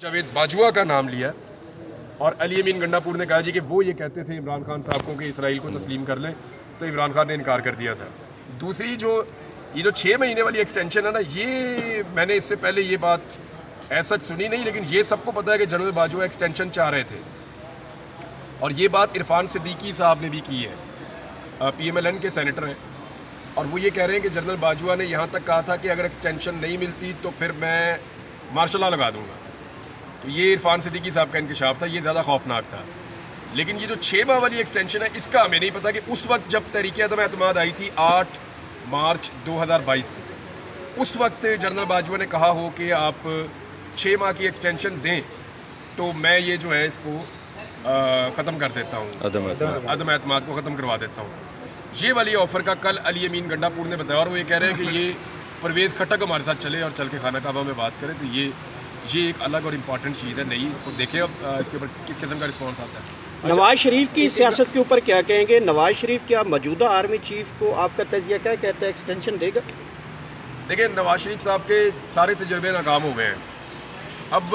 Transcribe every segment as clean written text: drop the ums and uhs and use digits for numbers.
जावेद बाजवा का नाम लिया और अली अमीन गंडापुर ने कहा जी कि वो ये कहते थे इमरान खान साहब को कि इसराइल को तस्लीम कर लें, तो इमरान खान ने इनकार कर दिया था। दूसरी ये जो 6 महीने वाली एक्सटेंशन है ना, ये मैंने इससे पहले ये बात ऐसा सुनी नहीं, लेकिन ये सबको पता है कि जनरल बाजवा एक्सटेंशन चाह रहे थे और ये बात इरफान सिद्दीकी साहब ने भी की है, PMLN के सेनेटर हैं, और वो ये कह रहे हैं कि जनरल बाजवा ने यहाँ तक कहा था कि अगर एक्सटेंशन नहीं मिलती तो फिर मैं मार्शल लॉ लगा दूँगा। तो ये इरफान सिद्दीकी साहब का इंकशाफ था, ये ज़्यादा खौफनाक था। लेकिन ये जो 6 माह वाली एक्सटेंशन है, इसका हमें नहीं पता कि उस वक्त जब तहरीक अदम एतमाद आई थी 8 मार्च 2022 को, उस वक्त जनरल बाजवा ने कहा हो कि आप 6 माह की एक्सटेंशन दें तो मैं ये जो है इसको ख़त्म कर देता हूँ, अदम एतमाद को ख़त्म करवा देता हूँ। ये वाली ऑफ़र का कल अली अमीन गंडापुर ने बताया और वो ये कह रहे हैं कि ये परवेज़ खट्टक हमारे साथ चले और चल के खाना काबा में बात करें। तो ये एक अलग और इम्पॉर्टेंट चीज़ है, नहीं इसको देखें अब इसके ऊपर किस किस्म का रिस्पॉन्स आता है। नवाज शरीफ की सियासत के ऊपर क्या कहेंगे? नवाज शरीफ क्या मौजूदा आर्मी चीफ को आपका तजिया क्या कहते हैं, एक्सटेंशन देगा? देखिए, नवाज शरीफ साहब के सारे तजर्बे नाकाम हो गए हैं। अब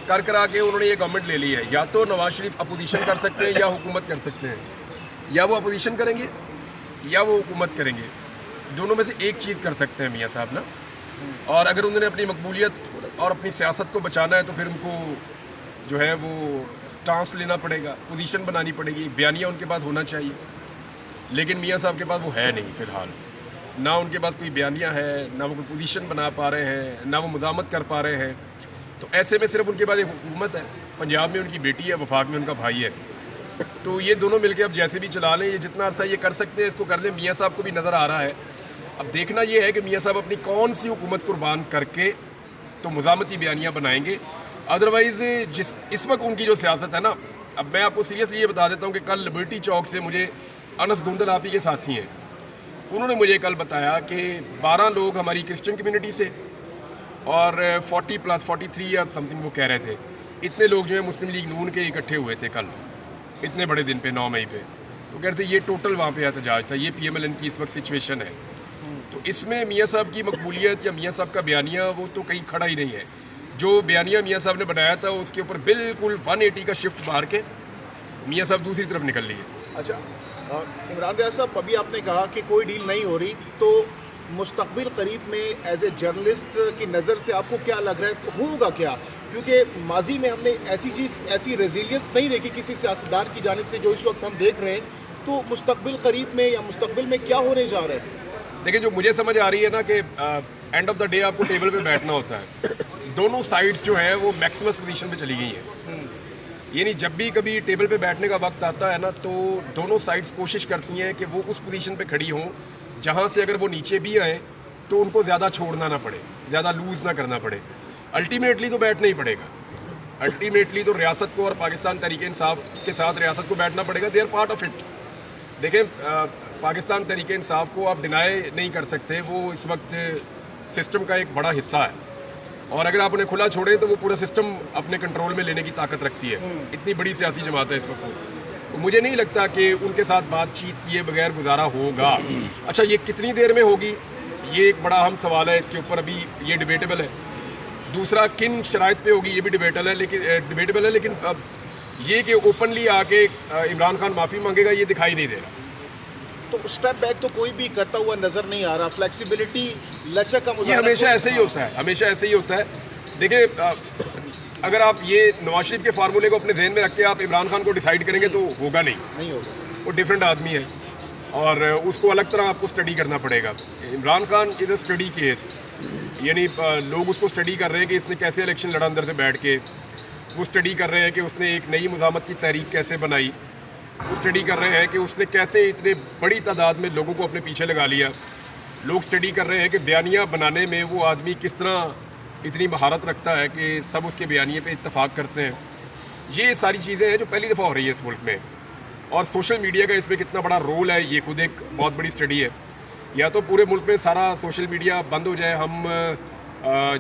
कर के उन्होंने ये गवर्नमेंट ले ली है, या तो नवाज शरीफ अपोजिशन कर सकते हैं या हुकूमत कर सकते हैं, या वो अपोजिशन करेंगे या वो हुकूमत करेंगे, दोनों में से एक चीज़ कर सकते हैं मियाँ साहब ना। और अगर उन्होंने अपनी मकबूलियत और अपनी सियासत को बचाना है तो फिर उनको जो है वो स्टांस लेना पड़ेगा, पोजीशन बनानी पड़ेगी, बयानिया उनके पास होना चाहिए। लेकिन मियाँ साहब के पास वो है नहीं फ़िलहाल, ना उनके पास कोई बयानिया है, ना वो कोई पोजीशन बना पा रहे हैं, ना वो मुज़ामत कर पा रहे हैं। तो ऐसे में सिर्फ उनके पास एक हुकूमत है, पंजाब में उनकी बेटी है, वफाक में उनका भाई है। तो ये दोनों मिलकर अब जैसे भी चला लें, ये जितना अरसा ये कर सकते हैं इसको कर लें। मियाँ साहब को भी नज़र आ रहा है, अब देखना ये है कि मियाँ साहब अपनी कौन सी हुकूमत कुर्बान करके तो मुज़ामती बयानियाँ बनाएंगे। अदरवाइज़ इस वक्त उनकी जो सियासत है ना, अब मैं आपको सीरियसली ये बता देता हूँ कि कल लिबर्टी चौक से मुझे अनस गुंदल आप ही के साथी हैं, उन्होंने मुझे कल बताया कि 12 लोग हमारी क्रिश्चियन कम्यूनिटी से और 40 प्लस 43 या समथिंग वो कह रहे थे, इतने लोग जो है मुस्लिम लीग नून के इकट्ठे हुए थे कल इतने बड़े दिन पे 9 मई पे। तो कहते ये टोटल वहाँ पे एहतजाज था, ये PMLN की इस वक्त सिचुएशन है। तो इसमें मियाँ साहब की मकबूलियत या मियाँ साहब का बयानिया वो तो कहीं खड़ा ही नहीं है। जो बयानिया मियाँ साहब ने बनाया था उसके ऊपर बिल्कुल 180 का शिफ्ट मार के मियाँ साहब दूसरी तरफ निकल लिए। अच्छा, इमरान रियाज साहब, अभी आपने कहा कि कोई डील नहीं हो रही, तो मुस्तकबिल करीब में एज ए जर्नलिस्ट की नज़र से आपको क्या लग रहा है, तो होगा क्या? क्योंकि माजी में हमने ऐसी रेजिलियंस नहीं देखी किसी सियासतदान की जानिब से जो इस वक्त हम देख रहे हैं। तो मुस्तकबिल करीब में या मुस्तकबिल में क्या होने जा रहा है? देखिए, जो मुझे समझ आ रही है ना कि एंड ऑफ द डे आपको टेबल पे बैठना होता है। दोनों साइड्स जो है वो मैक्सिमस पोजीशन पे चली गई हैं। यानी जब भी कभी टेबल पे बैठने का वक्त आता है ना, तो दोनों साइड्स कोशिश करती हैं कि वो उस पोजीशन पे खड़ी हों जहाँ से अगर वो नीचे भी आएँ तो उनको ज़्यादा छोड़ना ना पड़े, ज़्यादा लूज़ ना करना पड़े। अल्टीमेटली तो बैठना ही पड़ेगा, अल्टीमेटली तो रियासत को और पाकिस्तान तहरीक इंसाफ के साथ रियासत को बैठना पड़ेगा। They are part of it. देखें, पाकिस्तान तहरीक इंसाफ को आप डिनाई नहीं कर सकते, वो इस वक्त सिस्टम का एक बड़ा हिस्सा है, और अगर आप उन्हें खुला छोड़ें तो वो पूरा सिस्टम अपने कंट्रोल में लेने की ताकत रखती है। इतनी बड़ी सियासी जमात है इस वक्त। तो मुझे नहीं लगता कि उनके साथ बातचीत किए बगैर गुजारा होगा। अच्छा, ये कितनी देर में होगी ये एक बड़ा अहम सवाल है, इसके ऊपर अभी ये डिबेटेबल है। दूसरा, किन शराइत पे होगी ये भी डिबेटेबल है, लेकिन अब ये कि ओपनली आके इमरान खान माफ़ी मांगेगा ये दिखाई नहीं दे रहा। तो स्टेप बैक तो कोई भी करता हुआ नज़र नहीं आ रहा। फ्लेक्सिबिलिटी, लचक का ये हमेशा ऐसे ही होता है, हमेशा ऐसे ही होता है। देखिए, अगर आप ये नवाज शरीफ के फार्मूले को अपने जहन में रख के आप इमरान खान को डिसाइड करेंगे तो होगा नहीं होगा। वो डिफरेंट आदमी है और उसको अलग तरह आपको स्टडी करना पड़ेगा। Imran Khan is a study case, यानी लोग उसको स्टडी कर रहे हैं कि इसने कैसे इलेक्शन लड़ा अंदर से बैठ के, वो स्टडी कर रहे हैं कि उसने एक नई मुज़ामत की तहरीक कैसे बनाई, वो स्टडी कर रहे हैं कि उसने कैसे इतने बड़ी तादाद में लोगों को अपने पीछे लगा लिया। लोग स्टडी कर रहे हैं कि बयानिया बनाने में वो आदमी किस तरह इतनी महारत रखता है कि सब उसके बयानिए पे इत्तफाक करते हैं। ये सारी चीज़ें हैं जो पहली दफ़ा हो रही है इस मुल्क में, और सोशल मीडिया का इसमें कितना बड़ा रोल है ये खुद एक बहुत बड़ी स्टडी है। या तो पूरे मुल्क में सारा सोशल मीडिया बंद हो जाए, हम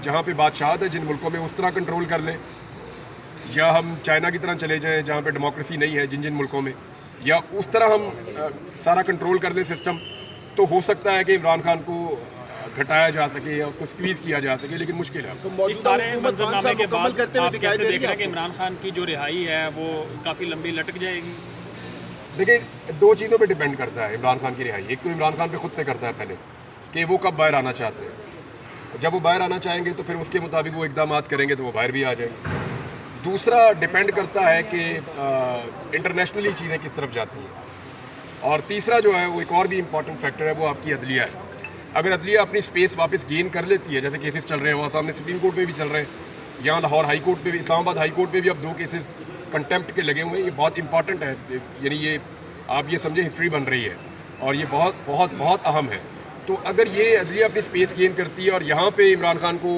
जहाँ पे बादशाहत है जिन मुल्कों में उस तरह कंट्रोल कर लें, या हम चाइना की तरह चले जाएं जहाँ पे डेमोक्रेसी नहीं है जिन मुल्कों में, या उस तरह हम सारा कंट्रोल कर लें सिस्टम। तो हो सकता है कि इमरान खान को घटाया जा सके या उसको स्क्वीज़ किया जा सके, लेकिन मुश्किल है। तो इस मौजूदा सारे हुकूमत 5 साल मंजरनामे के मुकम्मल बाद करते हुए आप दिखाई कैसे दे देख रहे हैं रही कि है इमरान खान की जो रिहाई है वो काफ़ी लंबी लटक जाएगी? देखिए, दो चीज़ों पे डिपेंड करता है इमरान खान की रिहाई। एक तो इमरान खान पे खुद पे करता है पहले कि वो कब बाहर आना चाहते हैं। जब वो बाहर आना चाहेंगे तो फिर उसके मुताबिक वो इकदाम करेंगे तो वो बाहर भी आ जाएंगे। दूसरा डिपेंड करता है कि इंटरनेशनली चीज़ें किस तरफ जाती हैं। और तीसरा जो है वो एक और भी इम्पॉर्टेंट फैक्टर है, वो आपकी अदलिया है। अगर अदलिया अपनी स्पेस वापस गेन कर लेती है, जैसे केसेस चल रहे हैं वहाँ सामने सुप्रीम कोर्ट में भी चल रहे हैं, यहाँ लाहौर हाई कोर्ट में भी, इस्लामाबाद हाई कोर्ट में भी अब 2 केसेस कंटेम्प्ट के लगे हुए हैं। ये बहुत इंपॉर्टेंट है, यानी ये आप ये समझें हिस्ट्री बन रही है और ये बहुत बहुत बहुत अहम है। तो अगर ये अदलिया अपनी स्पेस गेन करती है और यहाँ पे इमरान खान को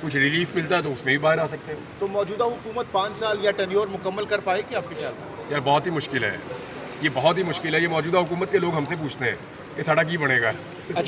कुछ रिलीफ मिलता है तो उसमें भी बाहर आ सकते हैं। तो मौजूदा हुकूमत 5 साल या टेन्योर मुकम्मल कर पाएगी आपके ख्याल में? यार बहुत ही मुश्किल है, ये बहुत ही मुश्किल है। ये मौजूदा हुकूमत के लोग हमसे पूछते हैं कि साड़ा की बनेगा। अच्छा।